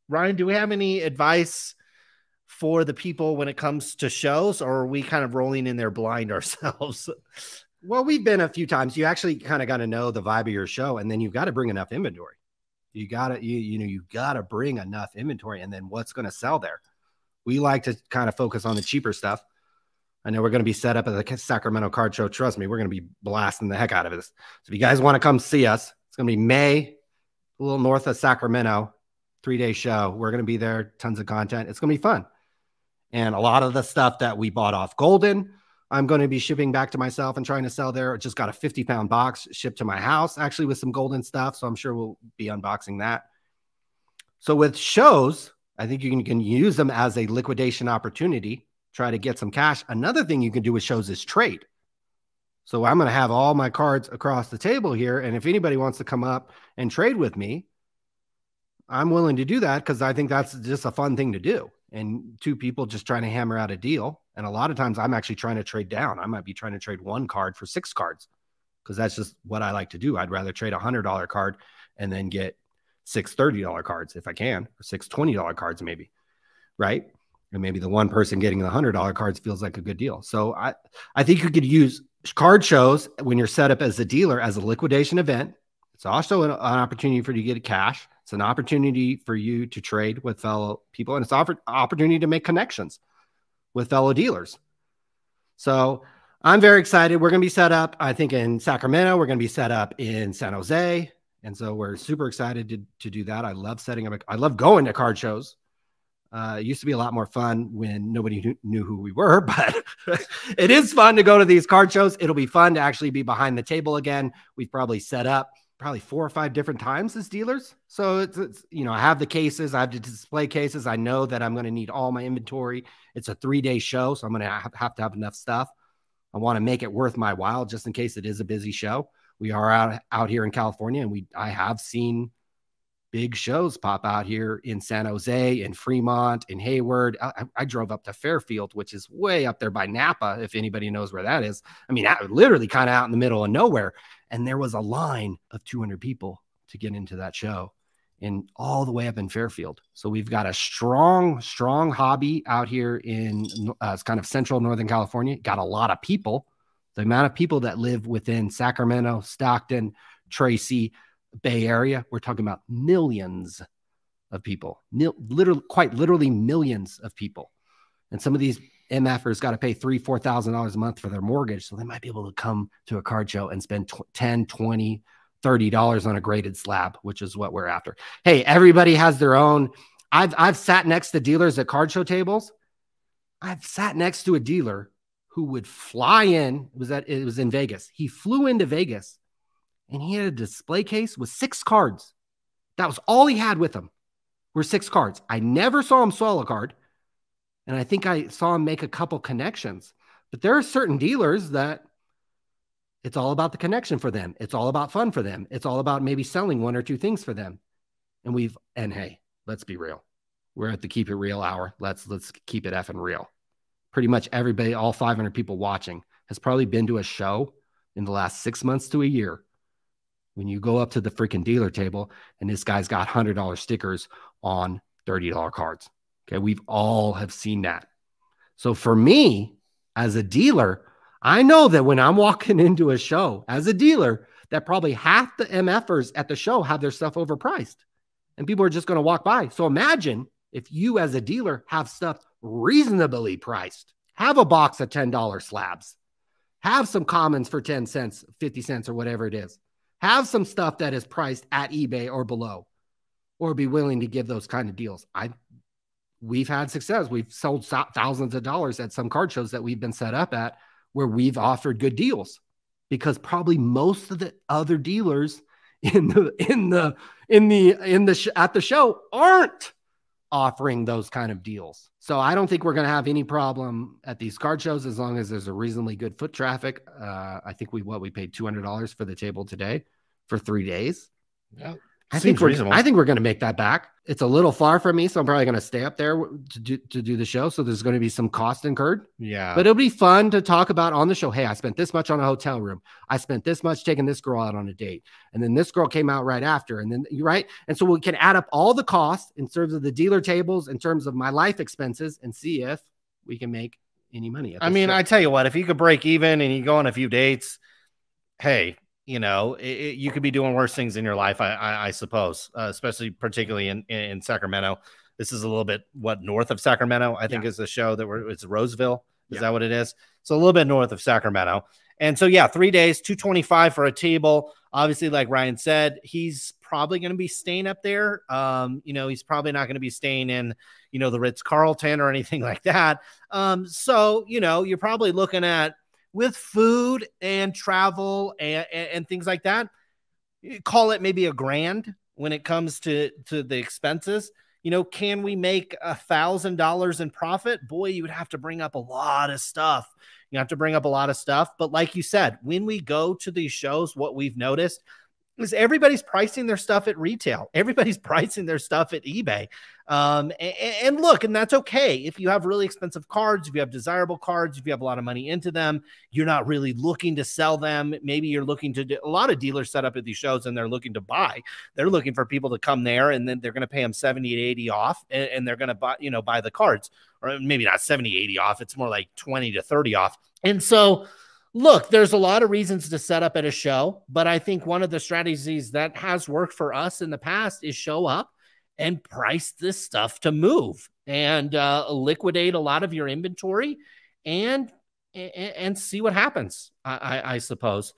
Ryan, do we have any advice for the people when it comes to shows, or are we kind of rolling in there blind ourselves? Well, we've been a few times. You actually kind of got to know the vibe of your show, and then you've got to bring enough inventory. You got to bring enough inventory, and then what's going to sell there. We like to kind of focus on the cheaper stuff. I know we're going to be set up at the Sacramento Card Show. Trust me, we're going to be blasting the heck out of this. So if you guys want to come see us, it's going to be May, a little north of Sacramento, 3-day show. We're going to be there, tons of content. It's going to be fun. And a lot of the stuff that we bought off Golden, I'm going to be shipping back to myself and trying to sell there. Just got a 50-pound box shipped to my house, actually with some Golden stuff. So I'm sure we'll be unboxing that. So with shows, I think you can use them as a liquidation opportunity, try to get some cash. Another thing you can do with shows is trade. So I'm going to have all my cards across the table here. And if anybody wants to come up and trade with me, I'm willing to do that because I think that's just a fun thing to do. And two people just trying to hammer out a deal. And a lot of times I'm actually trying to trade down. I might be trying to trade one card for 6 cards because that's just what I like to do. I'd rather trade $100 card and then get 6 $30 cards if I can, or 6 $20 cards maybe, right? And maybe the one person getting the $100 cards feels like a good deal. So I think you could use card shows when you're set up as a dealer as a liquidation event. It's also an opportunity for you to get cash. It's an opportunity for you to trade with fellow people, and it's an opportunity to make connections with fellow dealers. So I'm very excited. We're going to be set up, I think, in Sacramento. We're going to be set up in San Jose. And so we're super excited to do that. I love setting up. I love going to card shows. It used to be a lot more fun when nobody knew who we were, but it is fun to go to these card shows. It'll be fun to actually be behind the table again. We've probably set up probably 4 or 5 different times as dealers. So it's I have the cases, I have the display cases. I know that I'm going to need all my inventory. It's a 3-day show, so I'm going to have to have enough stuff. I want to make it worth my while just in case it is a busy show. We are out here in California, and I have seen big shows pop out here in San Jose, in Fremont, in Hayward. I drove up to Fairfield, which is way up there by Napa, if anybody knows where that is. I mean, literally kind of out in the middle of nowhere. And there was a line of 200 people to get into that show, and all the way up in Fairfield. So we've got a strong hobby out here in kind of central Northern California. Got a lot of people. The amount of people that live within Sacramento, Stockton, Tracy, Bay Area, we're talking about millions of people, quite literally millions of people. And some of these MFers got to pay $3,000, $4,000 a month for their mortgage. So they might be able to come to a card show and spend $10, $20, $30 on a graded slab, which is what we're after. Hey, everybody has their own. I've sat next to dealers at card show tables. I've sat next to a dealer who would fly in. It was in Vegas. He flew into Vegas, and he had a display case with 6 cards. That was all he had with him, were 6 cards. I never saw him sell a card, and I think I saw him make a couple connections. But there are certain dealers that it's all about the connection for them. It's all about fun for them. It's all about maybe selling 1 or 2 things for them. And hey, let's be real. We're at the Keep It Real hour. Let's keep it effing real. Pretty much everybody, all 500 people watching, has probably been to a show in the last 6 months to a year. When you go up to the freaking dealer table and this guy's got $100 stickers on $30 cards. Okay. We've all have seen that. So for me as a dealer, I know that when I'm walking into a show as a dealer, that probably half the MFers at the show have their stuff overpriced, and people are just going to walk by. So imagine if you as a dealer have stuff reasonably priced, have a box of $10 slabs, have some commons for 10 cents, 50 cents, or whatever it is. Have some stuff that is priced at eBay or below, or be willing to give those kind of deals. We've had success. We've sold thousands of dollars at some card shows that we've been set up at where we've offered good deals, because probably most of the other dealers at the show aren't offering those kind of deals. So I don't think we're going to have any problem at these card shows as long as there's a reasonably good foot traffic. I think we paid $200 for the table today for 3 days. Yeah. Seems reasonable. I think we're going to make that back. It's a little far from me, so I'm probably going to stay up there to do the show. So there's going to be some cost incurred. Yeah. But it'll be fun to talk about on the show. Hey, I spent this much on a hotel room. I spent this much taking this girl out on a date. And then this girl came out right after. And then right. And so we can add up all the costs in terms of the dealer tables, in terms of my life expenses, and see if we can make any money. I mean, I tell you what, if you could break even and you go on a few dates, hey, you know, you could be doing worse things in your life, I suppose, especially particularly in Sacramento. This is a little bit north of Sacramento, I think is the show it's Roseville. Is that what it is? So a little bit north of Sacramento. And so, 3 days, $225 for a table. Obviously, like Ryan said, he's probably going to be staying up there. You know, he's probably not going to be staying in, you know, the Ritz-Carlton or anything like that. So, you know, you're probably looking at, with food and travel and things like that, call it maybe $1,000 when it comes to the expenses. You know, can we make $1,000 in profit? Boy, you would have to bring up a lot of stuff. You have to bring up a lot of stuff. But like you said, when we go to these shows, what we've noticed is everybody's pricing their stuff at retail. Everybody's pricing their stuff at eBay. And look, and that's okay. If you have really expensive cards, if you have desirable cards, if you have a lot of money into them, you're not really looking to sell them. Maybe you're looking to do, a lot of dealers set up at these shows and they're looking to buy. They're looking for people to come there and then they're going to pay them 70 to 80 off and they're going to buy the cards, or maybe not 70, 80 off. It's more like 20 to 30 off. And so, look, there's a lot of reasons to set up at a show, but I think one of the strategies that has worked for us in the past is show up and price this stuff to move and liquidate a lot of your inventory and see what happens, I suppose.